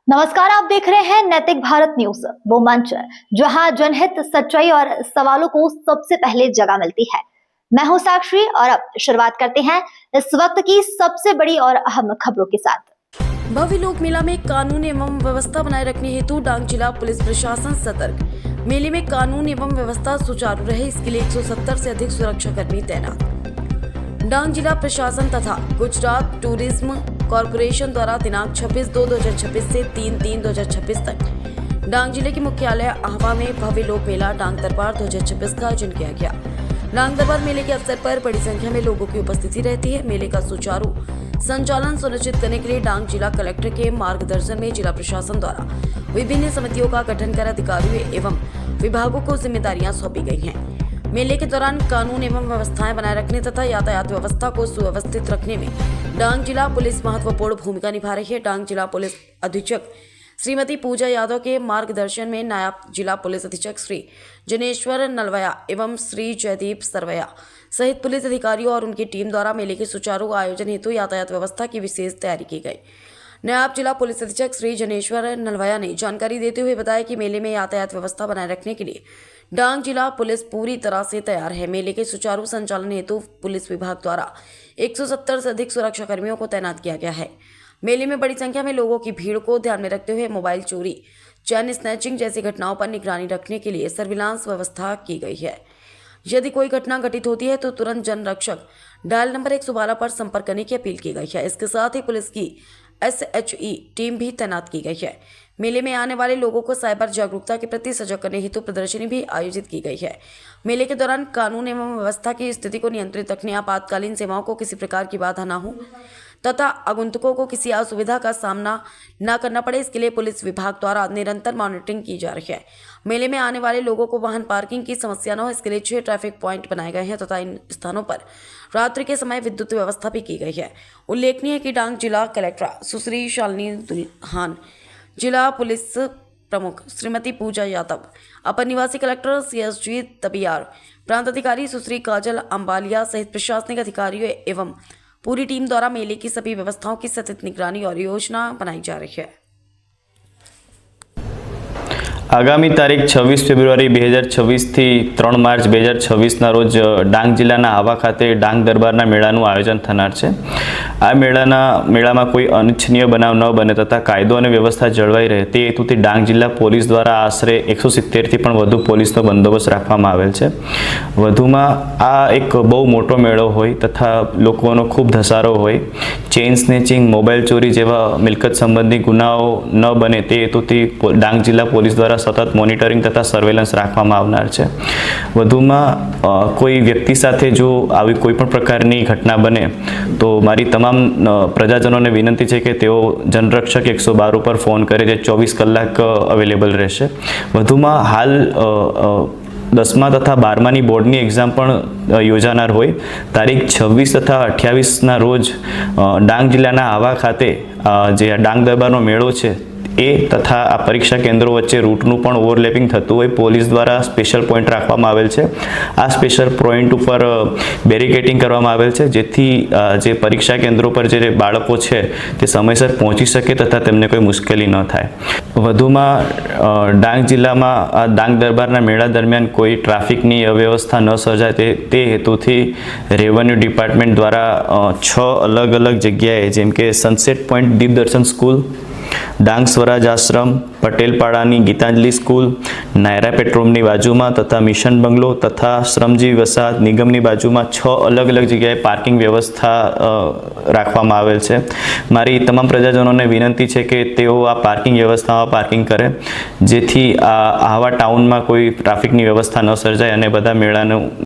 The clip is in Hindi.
नमस्कार, आप देख रहे हैं नैतिक भारत न्यूज, वो मंच जहां जनहित, सच्चाई और सवालों को सबसे पहले जगह मिलती है। मैं हूं साक्षी और अब शुरुआत करते हैं इस वक्त की सबसे बड़ी और अहम खबरों के साथ। भव्य लोक मेला में कानून एवं व्यवस्था बनाए रखने हेतु डांग जिला पुलिस प्रशासन सतर्क। मेले में कानून एवं व्यवस्था सुचारू रहे, इसके लिए 170 से अधिक सुरक्षा कर्मी तैनात। डांग जिला प्रशासन तथा गुजरात टूरिज्म कॉरपोरेशन द्वारा दिनांक 26/2/2026 से 3/3/2026 तक डांग जिले के मुख्यालय आहवा में भव्य लोक मेला डांग दरबार 2026 का आयोजन किया गया। डांग दरबार मेले के अवसर पर बड़ी संख्या में लोगों की उपस्थिति रहती है। मेले का सुचारू संचालन सुनिश्चित करने के लिए डांग जिला कलेक्टर के मार्गदर्शन में जिला प्रशासन द्वारा विभिन्न समितियों का गठन कर अधिकारियों एवं विभागों को जिम्मेदारियां सौंपी गई हैं। मेले के दौरान कानून एवं व्यवस्थाएं बनाए रखने तथा यातायात व्यवस्था को सुव्यवस्थित रखने में डांग जिला पुलिस महत्वपूर्ण भूमिका निभा रही है। डांग जिला पुलिस अधीक्षक श्रीमती पूजा यादव के मार्गदर्शन में नायब जिला पुलिस अधीक्षक श्री जनेश्वर नलवया एवं श्री जयदीप सरवया सहित पुलिस अधिकारियों और उनकी टीम द्वारा मेले के सुचारू आयोजन हेतु यातायात व्यवस्था की विशेष तैयारी की गई। नायब जिला पुलिस अधीक्षक श्री जनेश्वर नलवया ने जानकारी देते हुए बताया कि मेले में यातायात व्यवस्था बनाए रखने के लिए डांग जिला पुलिस पूरी तरह से तैयार है। मेले के सुचारू संचालन हेतु पुलिस विभाग द्वारा 170 से अधिक सुरक्षा कर्मियों को तैनात किया गया है। मेले में बड़ी संख्या में लोगों की भीड़ को ध्यान में रखते हुए मोबाइल चोरी, चैन स्नैचिंग जैसी घटनाओं पर निगरानी रखने के लिए सर्विलांस व्यवस्था की गई है। यदि कोई घटना घटित होती है तो तुरंत जन रक्षक डायल नंबर 112 पर संपर्क करने की अपील की गई है। इसके साथ ही पुलिस की SHE टीम भी तैनात की गई है। मेले में आने वाले लोगों को साइबर जागरूकता के प्रति सजग करने हेतु प्रदर्शनी भी आयोजित की गई है। मेले के दौरान कानून एवं व्यवस्था की स्थिति को नियंत्रित रखने, आपातकालीन सेवाओं को किसी प्रकार की बाधा न हो तथा आगंतुकों को किसी असुविधा का सामना न करना पड़े, इसके लिए पुलिस विभाग द्वारा निरंतर मॉनिटरिंग की जा रही है। मेले में आने वाले लोगों को वाहन पार्किंग की समस्या न हो, इसके लिए 6 ट्रैफिक पॉइंट बनाए गए हैं तथा इन स्थानों पर रात्रि के समय विद्युत व्यवस्था भी की गई है। उल्लेखनीय है कि डांग जिला कलेक्टर सुश्री शालिनी दुल्हान, जिला पुलिस प्रमुख श्रीमती पूजा यादव, अपर निवासी कलेक्टर CSG तबियार, प्रांत अधिकारी सुश्री काजल अंबालिया सहित प्रशासनिक अधिकारियों एवं पूरी टीम द्वारा मेले की सभी व्यवस्थाओं की सतत निगरानी और योजना बनाई जा रही है। आगामी तारीख 26 ફેબ્રુઆરી 2026 થી 3 માર્ચ 2026 ના રોજ ડાંગ જિલ્લાના આહવા ખાતે ડાંગ દરબારના મેળાનું આયોજન થનાર છે। આ મેળામાં કોઈ અનિચ્છનીય બનાવ ન બને તથા કાયદો અને વ્યવસ્થા જળવાઈ રહે તે હેતુથી ડાંગ જિલ્લા પોલીસ દ્વારા આશરે 170 થી પણ વધુ પોલીસનો બંદોબસ્ત રાખવામાં આવેલ છે। વધુમાં આ એક બહુ મોટો મેળો હોય તથા લોકોનો ખૂબ ધસારો હોય, ચેઇન સ્નેચિંગ, મોબાઈલ ચોરી જેવા મિલકત સંબંધી ગુનાઓ ન બને તે હેતુથી ડાંગ જિલ્લા પોલીસ દ્વારા સતત મોનિટરિંગ તથા સર્વેલન્સ રાખવામાં આવનાર છે। વધુમાં કોઈ વ્યક્તિ સાથે જો આવી કોઈ પણ પ્રકારની ઘટના બને તો મારી તમામ પ્રજાજનોને વિનંતી છે કે તેઓ જનરક્ષક 112 ઉપર ફોન કરે, જે 24 કલાક અવેલેબલ રહેશે। વધુમાં હાલ 10મા તથા 12માની બોર્ડની એક્ઝામ પણ યોજાનાર હોય। તારીખ 26 તથા 28ના રોજ ડાંગ જિલ્લાના આહવા ખાતે જે ડાંગ દરબારનો મેળો છે એ તથા આ પરીક્ષા કેન્દ્રો વચ્ચે રૂટનું પણ ઓવરલેપિંગ થતું હોય, પોલીસ દ્વારા સ્પેશિયલ પોઈન્ટ રાખવામાં આવેલ છે। આ સ્પેશિયલ પોઈન્ટ ઉપર બેરિકેડિંગ કરવામાં આવેલ છે, જેથી જે પરીક્ષા કેન્દ્રો પર જે બાળકો છે તે સમયસર પહોંચી શકે તથા તેમને કોઈ મુશ્કેલી ન થાય। વધુમાં ડાંગ જિલ્લામાં આ ડાંગ દરબારના મેળા દરમિયાન કોઈ ટ્રાફિકની અવ્યવસ્થા ન સર્જાય તે હેતુથી રેવન્યુ ડિપાર્ટમેન્ટ દ્વારા 6 અલગ અલગ જગ્યાએ, જેમ કે સનસેટ પોઈન્ટ દીપ દર્શન સ્કૂલ, ડાંગ સ્વરાજ આશ્રમ, પટેલપાડાની ગીતાંજલિ સ્કૂલ, નાયરા પેટ્રોલની બાજુમાં તથા મિશન બંગલો તથા શ્રમજીવી વસાહત નિગમની બાજુમાં 6 અલગ અલગ જગ્યાએ પાર્કિંગ વ્યવસ્થા રાખવામાં આવેલ છે। મારી તમામ પ્રજાજનોને વિનંતી છે કે તેઓ આ પાર્કિંગ વ્યવસ્થામાં પાર્કિંગ કરે, જેથી આ આહવા ટાઉનમાં કોઈ ટ્રાફિકની વ્યવસ્થા ન સર્જાય અને બધા મેળાનું